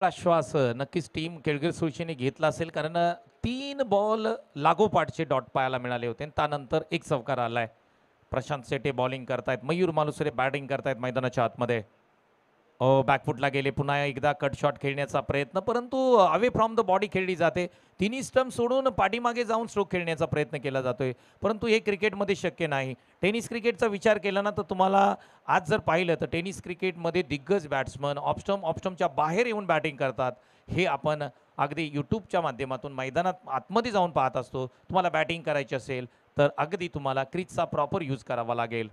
श्वास नक्कीच टीम केळगर सुळशीने घेतला असेल, कारण 3 बॉल लागोपाठचे डॉट पाहायला मिळाले होते आणि त्यानंतर एक चौकार आलाय. प्रशांत शेटे बॉलिंग करतायत, मयूर मालुसरे बॅटिंग करतायत मैदानाच्या आतमध्ये. बॅकफुटला गेले, पुन्हा एकदा कट शॉट खेळण्याचा प्रयत्न, परंतु अवे फ्रॉम द बॉडी खेळली जाते. तिन्ही स्टंप सोडून पाठीमागे जाऊन स्ट्रोक खेळण्याचा प्रयत्न केला जातोय, परंतु हे क्रिकेटमध्ये शक्य नाही. टेनिस क्रिकेटचा विचार केला ना तर तुम्हाला आज जर पाहिलं तर टेनिस क्रिकेटमध्ये दिग्गज बॅट्समन ऑफस्टमच्या बाहेर येऊन बॅटिंग करतात. हे आपण अगदी यूट्यूबच्या माध्यमातून मैदानात आतमध्ये जाऊन पाहत असतो. तुम्हाला बॅटिंग करायची असेल तर अगदी तुम्हाला क्रीजचा प्रॉपर यूज करावा लागेल.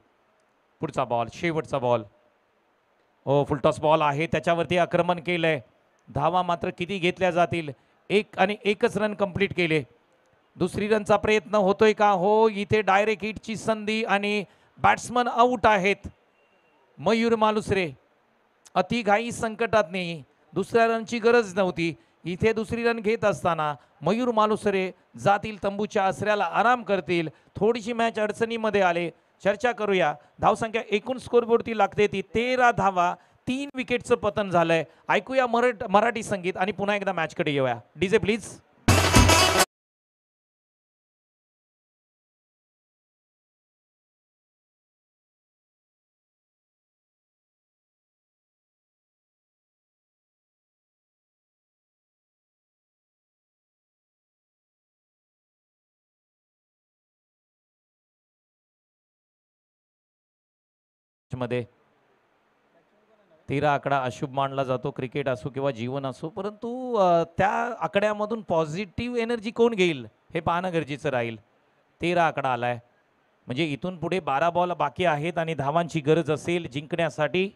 पुढचा बॉल, शेवटचा बॉल. फुलटॉस बॉल आहे, त्याच्यावरती आक्रमण केलंय. धावा मात्र किती घेतल्या जातील? एकच रन कंप्लीट केले. दुसरी रनचा प्रयत्न होतोय का? हो, इथे डायरेक्ट हिटची संधी आणि बॅट्समन आऊट आहेत. मयूर मालुसरे अतिघाई संकटात नाही, दुसऱ्या रनची गरज नव्हती. इथे दुसरी रन घेत असताना मयूर मालुसरे जातील तंबूच्या आसऱ्याला, आराम करतील. थोडीशी मॅच अडचणीमध्ये आले. चर्चा करूया. धावसंख्या एकूण स्कोरबोर्डती लागते ती 13 धावा, 3 विकेटचं पतन झालंय. ऐकूया मराठी संगीत आणि पुन्हा एकदा मॅचकडे येऊया. DJ please. मध्ये 13 आकडा अशुभ मानला जातो, क्रिकेट असो किंवा जीवन असो, परंतु त्या आकड्यामधून पॉझिटिव्ह एनर्जी कोण घेईल हे पाहणं गरजेचं राहील. 13 आकडा आलाय म्हणजे इथून पुढे 12 बॉल बाकी आहेत आणि धावांची गरज असेल जिंकण्यासाठी.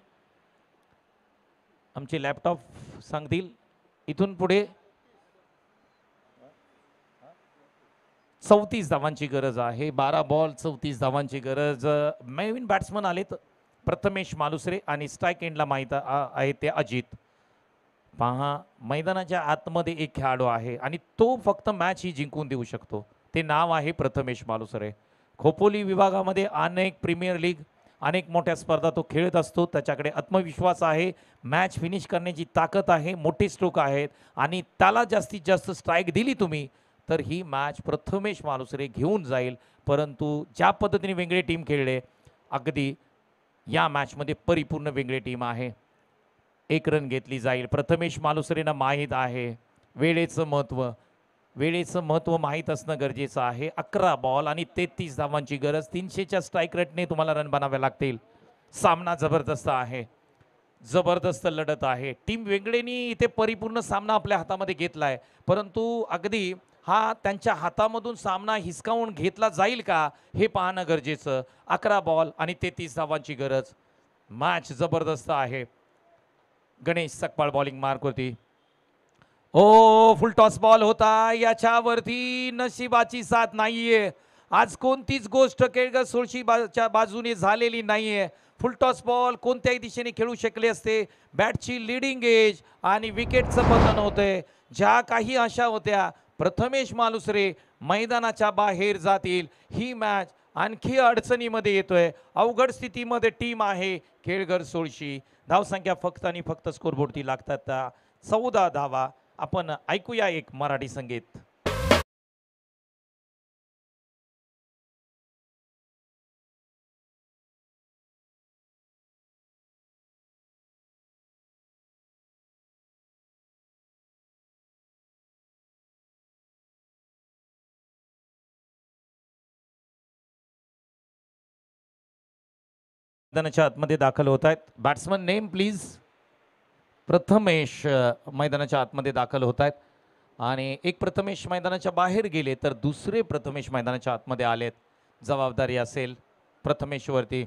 आमचे लॅपटॉप सांगतील इथून पुढे 34 धावांची गरज आहे. 12 बॉल 34 धावांची गरज. नवीन बॅट्समन आलेत, प्रथमेश मालुसरे आणि स्ट्राईक एंडला माहीत आहे ते अजित. पहा, मैदानाच्या आतमध्ये एक खेळाडू आहे आणि तो फक्त मॅच ही जिंकून देऊ शकतो. ते नाव आहे प्रथमेश मालुसरे. खोपोली विभागामध्ये अनेक प्रीमियर लीग, अनेक मोठ्या स्पर्धा तो खेळत असतो. त्याच्याकडे आत्मविश्वास आहे, मॅच फिनिश करण्याची ताकद आहे, मोठे स्ट्रोक आहेत आणि त्याला जास्तीत जास्त स्ट्राईक दिली तुम्ही तर ही मॅच प्रथमेश मालुसरे घेऊन जाईल. परंतु ज्या पद्धतीने वेगळे टीम खेळले, अगदी या मॅचमध्ये परिपूर्ण वेगळी टीम आहे. 1 रन घेतली जाईल. प्रथमेश मालुसरेंना माहीत आहे वेळेचं महत्त्व माहीत असणं गरजेचं आहे. 11 बॉल आणि 33 धावांची गरज. 300च्या स्ट्राईक रेटने तुम्हाला रन बनावे लागतील. सामना जबरदस्त आहे, जबरदस्त लढत आहे. टीम वेगळेनी इथे परिपूर्ण सामना आपल्या हातामध्ये घेतलाय, परंतु अगदी हा त्यांच्या हातामधून सामना हिसकावून घेतला जाईल का हे पाहणं गरजेचं. 11 बॉल आणि 33 धावांची गरज. मॅच जबरदस्त आहे. गणेश सकपाळ बॉलिंग मार्कवरती. फुल टॉस बॉल होता, याच्यावरती नशिबाची साथ नाहीये. आज कोणतीच गोष्ट केळकर सोळशीच्या बाजूने झालेली नाहीये. फुल टॉस बॉल कोणत्याही दिशेने खेळू शकले असते. बॅटची लीडिंग एज आणि विकेटचं पतन होतंय. ज्या काही आशा होत्या प्रथमेश मालुसरे मैदानाच्या बाहेर जातील, ही मॅच आणखी अडचणीमध्ये येतोय. अवघड स्थितीमध्ये टीम आहे केळकर सोळशी. धावसंख्या फक्त आणि फक्त स्कोरबोर्डती लागतात 14 धावा. आपण ऐकूया एक मराठी संगीत. मैदानाच्या आतमध्ये दाखल होत आहेत. Batsman name please. प्रथमेश मैदानाच्या आतमध्ये दाखल होत आहेत आणि एक प्रथमेश मैदानाच्या बाहेर गेले तर दुसरे प्रथमेश मैदानाच्या आतमध्ये आलेत. जबाबदारी असेल प्रथमेशवरती.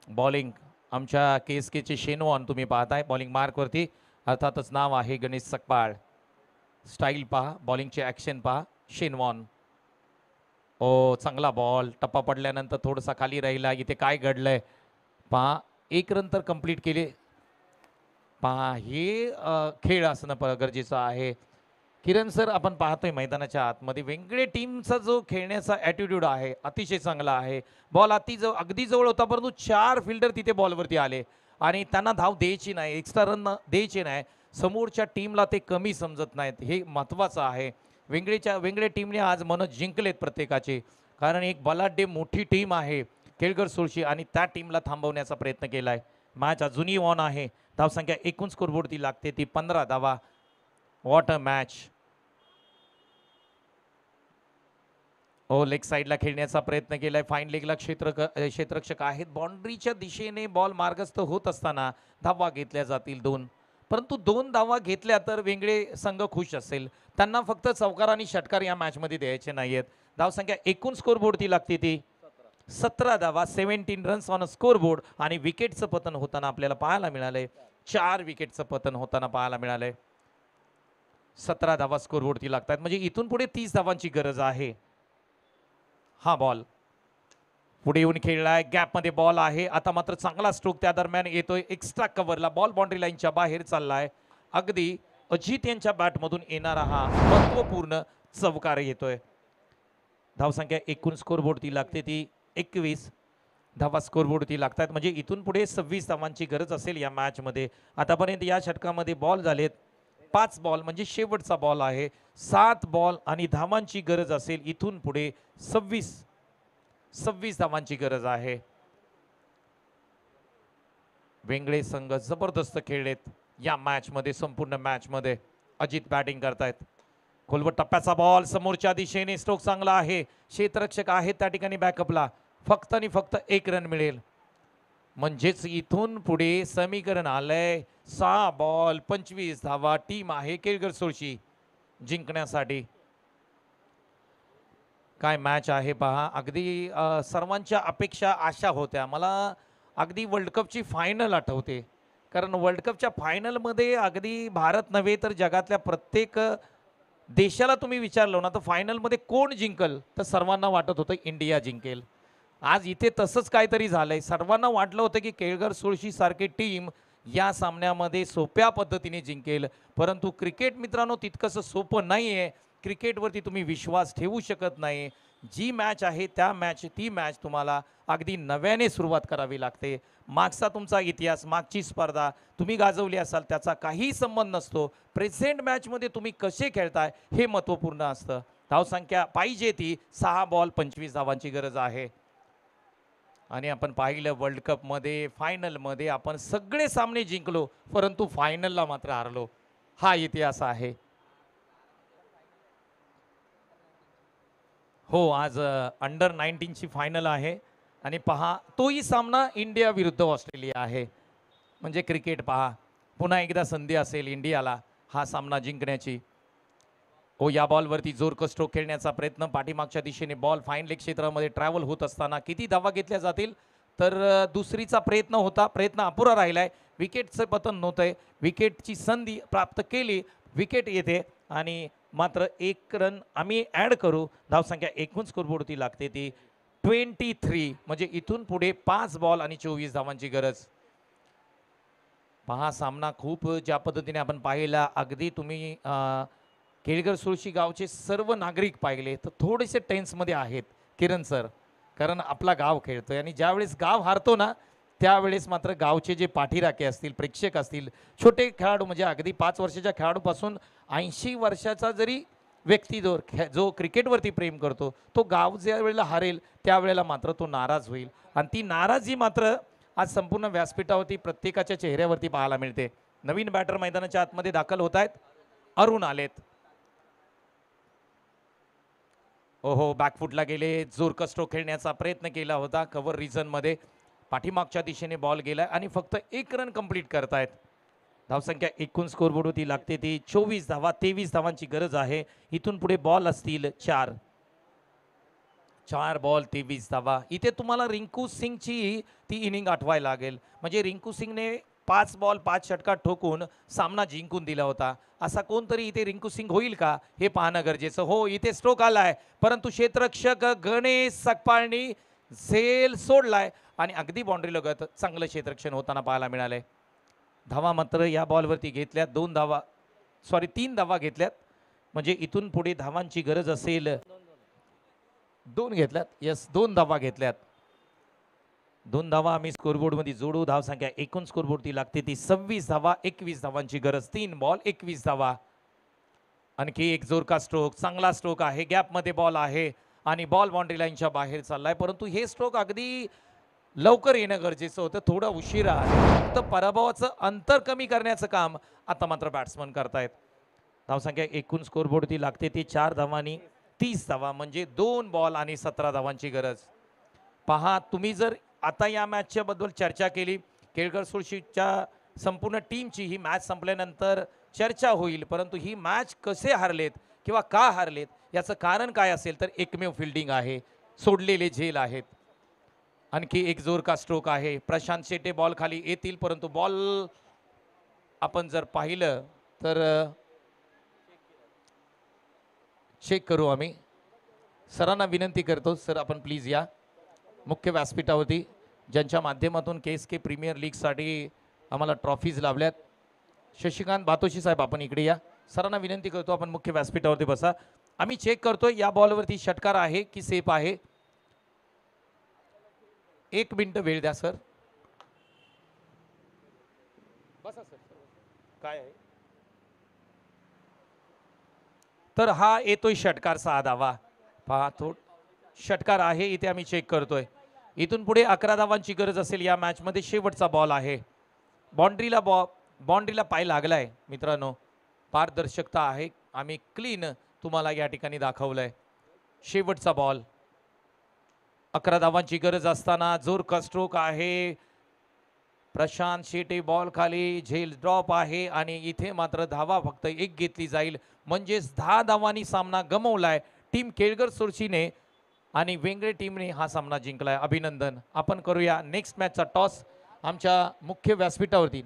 बॉलिंग आमच्या केएसकेचे शेनवॉन तुम्ही पाहताय बॉलिंग मार्कवरती. अर्थातच नाव आहे गणेश सकपाळ. स्टाईल पहा, बॉलिंगचे ॲक्शन पहा. शेनवॉन. चांगला बॉल. टप्पा पडल्यानंतर थोडासा खाली राहिला. इथे काय घडलंय पहा. 1 रन तर कंप्लीट केले. पहा, हे खेळ असणं गरजेचं आहे. किरण सर, आपण पाहतोय मैदानाच्या आतमध्ये वेगळे टीमचा जो खेळण्याचा ॲटिट्यूड आहे अतिशय चांगला आहे. बॉल अगदी जवळ होता, परंतु 4 फिल्डर तिथे बॉलवरती आले आणि त्यांना धाव द्यायची नाही, एक्स्ट्रा रन द्यायचे नाही. समोरच्या टीमला ते कमी समजत नाहीत, हे महत्त्वाचं आहे. वेगळ्या टीमने आज मन जिंकलेत प्रत्येकाचे, कारण एक बलाढ्य मोठी टीम आहे केळकर सोळशी आणि त्या टीमला थांबवण्याचा प्रयत्न केलाय. मॅच अजूनही ऑन आहे. धावसंख्या एकूण स्कोरबोर्डती लागते ती 15 धावा. What a match. हो, लेग साईडला खेळण्याचा प्रयत्न केलाय. फाईन लेगला क्षेत्ररक्षक आहेत. बाउंड्रीच्या दिशेने बॉल मार्गस्थ होत असताना धावा घेतल्या जातील 2. परंतु 2 धावा घेतल्या तर वेंगळे संघ खुश असेल. त्यांना फक्त चौकार आणि षटकार या मॅचमध्ये द्यायचे नाहीयेत. धावसंख्या एकूण स्कोरबोर्डती लागते ती 17 धावा. 17 रन्स ऑन अ स्कोरबोर्ड. आणि विकेटचं पतन होताना आपल्याला पाहायला मिळालंय. 4 विकेटचं पतन होताना पाहायला मिळालंय. 17 धावा स्कोरबोर्डती लागतात म्हणजे इथून पुढे 30 धावांची गरज आहे. हा बॉल पुढे येऊन खेळलाय. गॅपमध्ये बॉल आहे. आता मात्र चांगला स्ट्रोक त्या दरम्यान येतोय. एक्स्ट्रा कव्हरला बॉल बाउंड्री लाईनच्या बाहेर चाललाय. अगदी अजित यांच्या बॅटमधून येणारा हा महत्वपूर्ण चौकार येतोय. धावसंख्या एकूण स्कोरबोर्डती लागते ती 21 धावा स्कोरबोर्डती लागतात म्हणजे इथून पुढे 26 धावांची गरज असेल या मॅचमध्ये. आतापर्यंत या षटकामध्ये बॉल झालेत 5 बॉल म्हणजे शेवटचा बॉल आहे. 7 बॉल आणि धावांची गरज असेल इथून पुढे 26 धावांची गरज आहे. वेंगळे संघ जबरदस्त खेळलेत या मॅचमध्ये. संपूर्ण मॅचमध्ये अजित बॅटिंग करतायत. खोलवट टप्प्याचा बॉल समोरच्या दिशेने. स्ट्रोक चांगला आहे. क्षेत्ररक्षक आहेत त्या ठिकाणी बॅकअपला. फक्त आणि फक्त 1 रन मिळेल म्हणजेच इथून पुढे समीकरण आलंय 6 बॉल 25 धावा. टीम आहे केळकर सोळशी जिंकण्यासाठी. काय मॅच आहे पहा. अगदी सर्वांच्या अपेक्षा आशा होत्या. मला अगदी वर्ल्ड कपची फायनल आठवते. कारण वर्ल्ड कपच्या फायनलमध्ये अगदी भारत नव्हे तर जगातल्या प्रत्येक देशाला तुम्ही विचारलं ना तर फायनलमध्ये कोण जिंकल तर सर्वांना वाटत होतं इंडिया जिंकेल. आज इथे तसंच काहीतरी झालंय. सर्वांना वाटलं होतं की केळकर सोळशी सारखी टीम या सामन्यामध्ये सोप्या पद्धतीने जिंकेल. परंतु क्रिकेट मित्रांनो तितकंसं सोपं नाही आहे. क्रिकेटवरती तुम्ही विश्वास ठेवू शकत नाही. जी मॅच आहे ती मॅच तुम्हाला अगदी नव्याने सुरुवात करावी लागते. मागचा तुमचा इतिहास मागची स्पर्धा तुम्ही गाजवली असाल त्याचा काही संबंध नसतो. प्रेझेंट मॅचमध्ये तुम्ही कसे खेळताय हे महत्त्वपूर्ण असतं. धावसंख्या पाहिजे ती 6 बॉल 25 धावांची गरज आहे. आणि आपण पाहिलं वर्ल्ड कपमध्ये फायनलमध्ये आपण सगळे सामने जिंकलो परंतु फायनलला मात्र हारलो. हा इतिहास आहे. हो, आज अंडर 19ची फायनल आहे आणि पहा तोही सामना इंडिया विरुद्ध ऑस्ट्रेलिया आहे. म्हणजे क्रिकेट पहा पुन्हा एकदा संधी असेल इंडियाला हा सामना जिंकण्याची. हो, या बॉलवरती जोरदार स्ट्रोक खेळण्याचा प्रयत्न. पाठीमागच्या दिशेने बॉल फाईन लेग क्षेत्रामध्ये ट्रॅव्हल होत असताना किती धावा घेतल्या जातील तर दुसरीचा प्रयत्न होता. प्रयत्न अपुरा राहिलाय. विकेटचं पतन नव्हतंय. विकेटची संधी प्राप्त केली. विकेट येते आणि मात्र 1 रन आम्ही ॲड करू. धावसंख्या एकूण स्कोरबोर्डती लागते ती 23 म्हणजे इथून पुढे 5 बॉल आणि 24 धावांची गरज. पहा सामना खूप ज्या पद्धतीने आपण पाहिला अगदी तुम्ही केळकर सोळशी गावचे सर्व नागरिक पाहिले तर थोडेसे टेन्समध्ये आहेत किरण सर. कारण आपला गाव खेळतोय आणि ज्यावेळेस गाव हारतो ना त्यावेळेस मात्र गावचे जे पाठीराखे असतील प्रेक्षक असतील छोटे खेळाडू म्हणजे अगदी 5 वर्षाच्या खेळाडूपासून 80 वर्षाचा जरी व्यक्ती जो क्रिकेटवरती प्रेम करतो तो गाव ज्या वेळेला हारेल त्यावेळेला मात्र तो नाराज होईल. आणि ती नाराजी मात्र आज संपूर्ण व्यासपीठावरती प्रत्येकाच्या चेहऱ्यावरती पाहायला मिळते. नवीन बॅटर मैदानाच्या आतमध्ये दाखल होत आहेत. अरुण आलेत. ओहो, बॅकफुटला गेले. जोरदार स्ट्रोक खेळण्याचा प्रयत्न केला होता कव्हर रिजनमध्ये. पाठीमागच्या दिशेने बॉल गेलाय आणि फक्त 1 रन कंप्लीट करतायत. धावसंख्या एकूण स्कोरबोर्डवरती लागते ती 24 धावा. 23 धावांची गरज आहे. इथून पुढे बॉल असतील 4 बॉल 23 धावा. इथे तुम्हाला रिंकू सिंगची ती इनिंग आठवायला लागेल. म्हणजे रिंकू सिंगने 5 बॉल 5 षटकार ठोकून सामना जिंकून दिला होता. असा कोणतरी इथे रिंकू सिंग होईल का हे पाहणं गरजेचं. हो, इथे स्ट्रोक आलाय परंतु क्षेत्ररक्षक गणेश सकपाळनी झेल सोडलाय आणि अगदी बाउंड्री लगत चांगलं क्षेत्ररक्षण होताना पाहायला मिळालंय. धावा मात्र या बॉलवरती घेतल्यात 3 धावा घेतल्यात. म्हणजे इथून पुढे धावांची गरज असेल 2 घेतल्यात. यस, 2 धावा घेतल्यात. 2 धावा आम्ही स्कोरबोर्डमध्ये जोडू. धावसंख्या एकूण स्कोरबोर्डती लागते ती 26 धावा. 21 धावांची गरज. 3 बॉल 21 धावा. आणखी एक जोरदार स्ट्रोक. चांगला स्ट्रोक आहे. गॅपमध्ये बॉल आहे आणि बॉल बाउंड्री लाईनच्या बाहेर चाललाय. परंतु हे स्ट्रोक अगदी लवकर येणं गरजेचं होतं, थोडं उशिरा आले. फक्त पराभवाचं अंतर कमी करण्याचं काम आता मात्र बॅट्समन करतायत. धावसंख्या एकूण स्कोरबोर्ड लागते ती 4 धावांनी 30 धावा, म्हणजे 2 बॉल आणि 17 धावांची गरज. पहा, तुम्ही जर आता या मॅचच्या बद्दल चर्चा केली, केळकर सुळशीच्या संपूर्ण टीमची ही मॅच संपल्यानंतर चर्चा होईल, परंतु ही मॅच कसे हारलेत किंवा का हारलेत याचं कारण काय असेल तर एकमेव फिल्डिंग आहे, सोडलेले झेल आहेत. आणखी एक जोर का स्ट्रोक आहे. प्रशांत शेटे बॉल खाली येतील, परंतु बॉल आपण जर पाहिलं तर चेक करू आम्ही. सरांना विनंती करतो, सर आपण प्लीज या मुख्य व्यासपीठावरती, ज्यांच्या माध्यमातून KSK प्रीमियर लीगसाठी आम्हाला ट्रॉफीज लाभल्यात. शशिकांत बातोशी साहेब आपण इकडे या. सरांना विनंती करतो आपण मुख्य व्यासपीठावरती बसा. आम्ही चेक करतोय या बॉलवरती षटकार आहे की सेफ आहे. 1 मिनिट वेळ द्या सर. बसा सर. काय आहे तर हा येतोय षटकार 6 धावा. पहा तो षटकार आहे, इथे आम्ही चेक करतोय. इथून पुढे 11 धावांची गरज असेल या मॅच मध्ये. शेवटचा बॉल आहे. बाउंड्रीला पाय लागलाय मित्रांनो. पारदर्शकता आहे, आम्ही क्लीन तुम्हाला या ठिकाणी दाखवलंय. शेवटचा बॉल, 11 धावांची गरज असताना जोर का स्ट्रोक आहे. प्रशांत शेटे बॉल खाली, झेल ड्रॉप आहे आणि इथे मात्र धावा फक्त 1 घेतली जाईल, म्हणजेच 10 धावांनी सामना गमवलाय टीम केळकर सुरशीने आणि वेंगळे टीमने हा सामना जिंकलाय. अभिनंदन. आपण करूया नेक्स्ट मॅचचा टॉस आमच्या मुख्य व्यासपीठावरती.